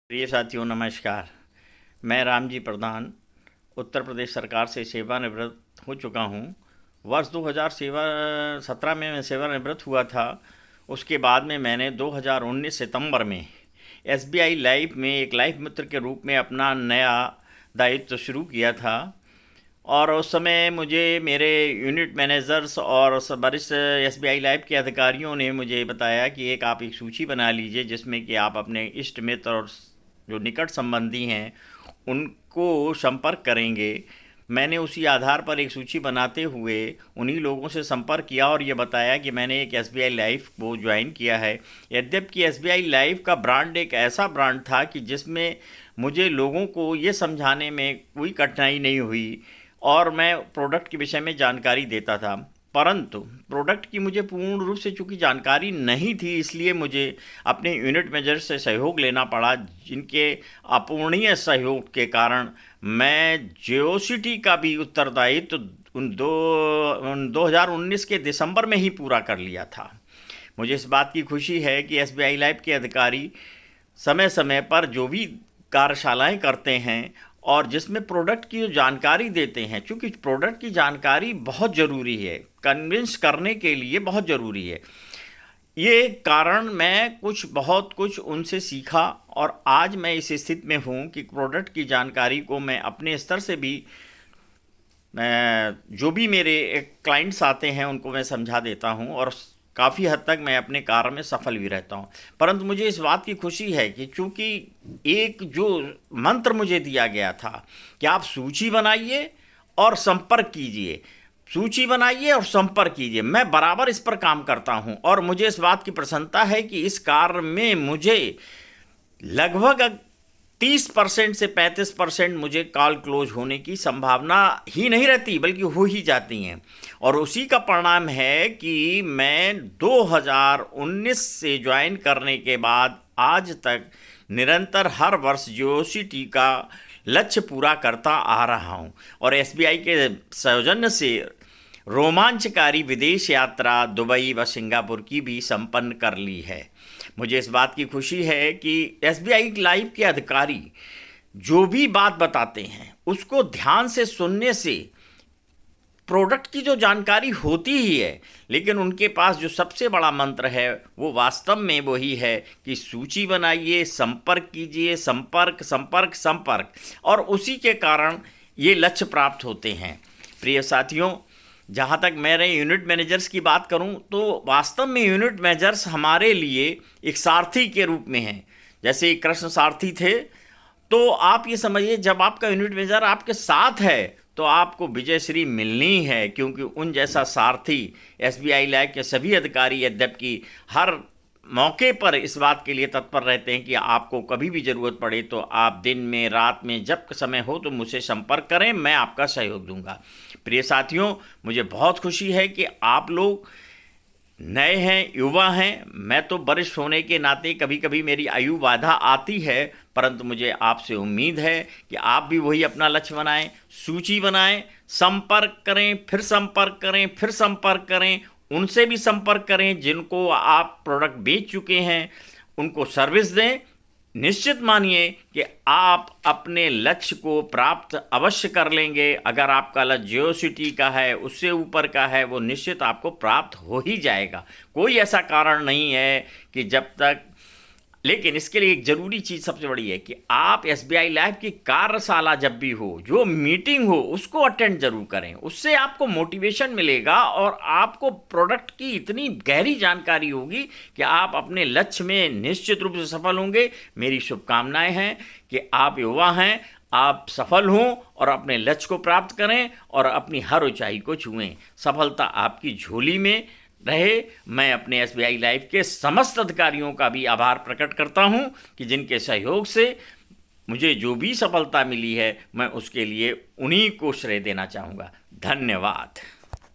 प्रिय साथियों नमस्कार। मैं रामजी प्रधान उत्तर प्रदेश सरकार से सेवानिवृत्त हो चुका हूँ। वर्ष 2017 में मैं सेवानिवृत्त हुआ था। उसके बाद में मैंने 2019 सितंबर में एसबीआई लाइफ में एक लाइफ मित्र के रूप में अपना नया दायित्व शुरू किया था। और उस समय मुझे मेरे यूनिट मैनेजर्स और वरिष्ठ एसबीआई लाइफ के अधिकारियों ने मुझे बताया कि आप एक सूची बना लीजिए जिसमें कि आप अपने इष्ट मित्र और जो निकट संबंधी हैं उनको संपर्क करेंगे। मैंने उसी आधार पर एक सूची बनाते हुए उन्हीं लोगों से संपर्क किया और ये बताया कि मैंने एक एसबीआई लाइफ को ज्वाइन किया है। यद्यपि एसबीआई लाइफ का ब्रांड एक ऐसा ब्रांड था कि जिसमें मुझे लोगों को ये समझाने में कोई कठिनाई नहीं हुई और मैं प्रोडक्ट के विषय में जानकारी देता था, परंतु प्रोडक्ट की मुझे पूर्ण रूप से चूँकि जानकारी नहीं थी, इसलिए मुझे अपने यूनिट मैनेजर से सहयोग लेना पड़ा, जिनके अपूर्णीय सहयोग के कारण मैं जेओसिटी का भी उत्तरदायित्व तो 2019 के दिसंबर में ही पूरा कर लिया था। मुझे इस बात की खुशी है कि एसबीआई लाइफ के अधिकारी समय समय पर जो भी कार्यशालाएं करते हैं और जिसमें प्रोडक्ट की जो जानकारी देते हैं, चूँकि प्रोडक्ट की जानकारी बहुत ज़रूरी है, कन्विंस करने के लिए बहुत ज़रूरी है। ये कारण मैं बहुत कुछ उनसे सीखा और आज मैं इस स्थिति में हूँ कि प्रोडक्ट की जानकारी को मैं अपने स्तर से भी जो भी मेरे क्लाइंट्स आते हैं उनको मैं समझा देता हूँ और काफ़ी हद तक मैं अपने कार्य में सफल भी रहता हूँ। परंतु मुझे इस बात की खुशी है कि चूँकि एक जो मंत्र मुझे दिया गया था कि आप सूची बनाइए और संपर्क कीजिए, सूची बनाइए और संपर्क कीजिए, मैं बराबर इस पर काम करता हूँ और मुझे इस बात की प्रसन्नता है कि इस कार्य में मुझे लगभग 30% से 35% मुझे कॉल क्लोज होने की संभावना ही नहीं रहती, बल्कि हो ही जाती हैं। और उसी का परिणाम है कि मैं 2019 से ज्वाइन करने के बाद आज तक निरंतर हर वर्ष जेओसिटी का लक्ष्य पूरा करता आ रहा हूं और एसबीआई के सौजन्य से रोमांचकारी विदेश यात्रा दुबई व सिंगापुर की भी संपन्न कर ली है। मुझे इस बात की खुशी है कि एसबीआई लाइफ के अधिकारी जो भी बात बताते हैं उसको ध्यान से सुनने से प्रोडक्ट की जो जानकारी होती ही है, लेकिन उनके पास जो सबसे बड़ा मंत्र है वो वास्तव में वही है कि सूची बनाइए, संपर्क कीजिए, संपर्क संपर्क संपर्क, और उसी के कारण ये लक्ष्य प्राप्त होते हैं। प्रिय साथियों, जहाँ तक मेरे यूनिट मैनेजर्स की बात करूँ तो वास्तव में यूनिट मैनेजर्स हमारे लिए एक सारथी के रूप में हैं। जैसे कृष्ण सारथी थे, तो आप ये समझिए जब आपका यूनिट मैनेजर आपके साथ है तो आपको विजयश्री मिलनी है, क्योंकि उन जैसा सारथी एसबीआई लाइफ के सभी अधिकारी यद्यपि हर मौके पर इस बात के लिए तत्पर रहते हैं कि आपको कभी भी ज़रूरत पड़े तो आप दिन में रात में जब समय हो तो मुझसे संपर्क करें, मैं आपका सहयोग दूंगा। प्रिय साथियों, मुझे बहुत खुशी है कि आप लोग नए हैं, युवा हैं। मैं तो वरिष्ठ होने के नाते कभी कभी मेरी आयु बाधा आती है, परंतु मुझे आपसे उम्मीद है कि आप भी वही अपना लक्ष्य बनाएं, सूची बनाएं, संपर्क करें, फिर संपर्क करें, फिर संपर्क करें, उनसे भी संपर्क करें जिनको आप प्रोडक्ट बेच चुके हैं, उनको सर्विस दें। निश्चित मानिए कि आप अपने लक्ष्य को प्राप्त अवश्य कर लेंगे। अगर आपका लक्ष्य जेओसिटी का है, उससे ऊपर का है, वो निश्चित आपको प्राप्त हो ही जाएगा। कोई ऐसा कारण नहीं है कि जब तक, लेकिन इसके लिए एक ज़रूरी चीज़ सबसे बड़ी है कि आप एसबीआई लाइफ की कार्यशाला जब भी हो, जो मीटिंग हो, उसको अटेंड जरूर करें। उससे आपको मोटिवेशन मिलेगा और आपको प्रोडक्ट की इतनी गहरी जानकारी होगी कि आप अपने लक्ष्य में निश्चित रूप से सफल होंगे। मेरी शुभकामनाएं हैं कि आप युवा हैं, आप सफल हों और अपने लक्ष्य को प्राप्त करें और अपनी हर ऊंचाई को छुएं। सफलता आपकी झोली में रहे। मैं अपने एसबीआई लाइफ के समस्त अधिकारियों का भी आभार प्रकट करता हूं कि जिनके सहयोग से मुझे जो भी सफलता मिली है मैं उसके लिए उन्हीं को श्रेय देना चाहूँगा। धन्यवाद।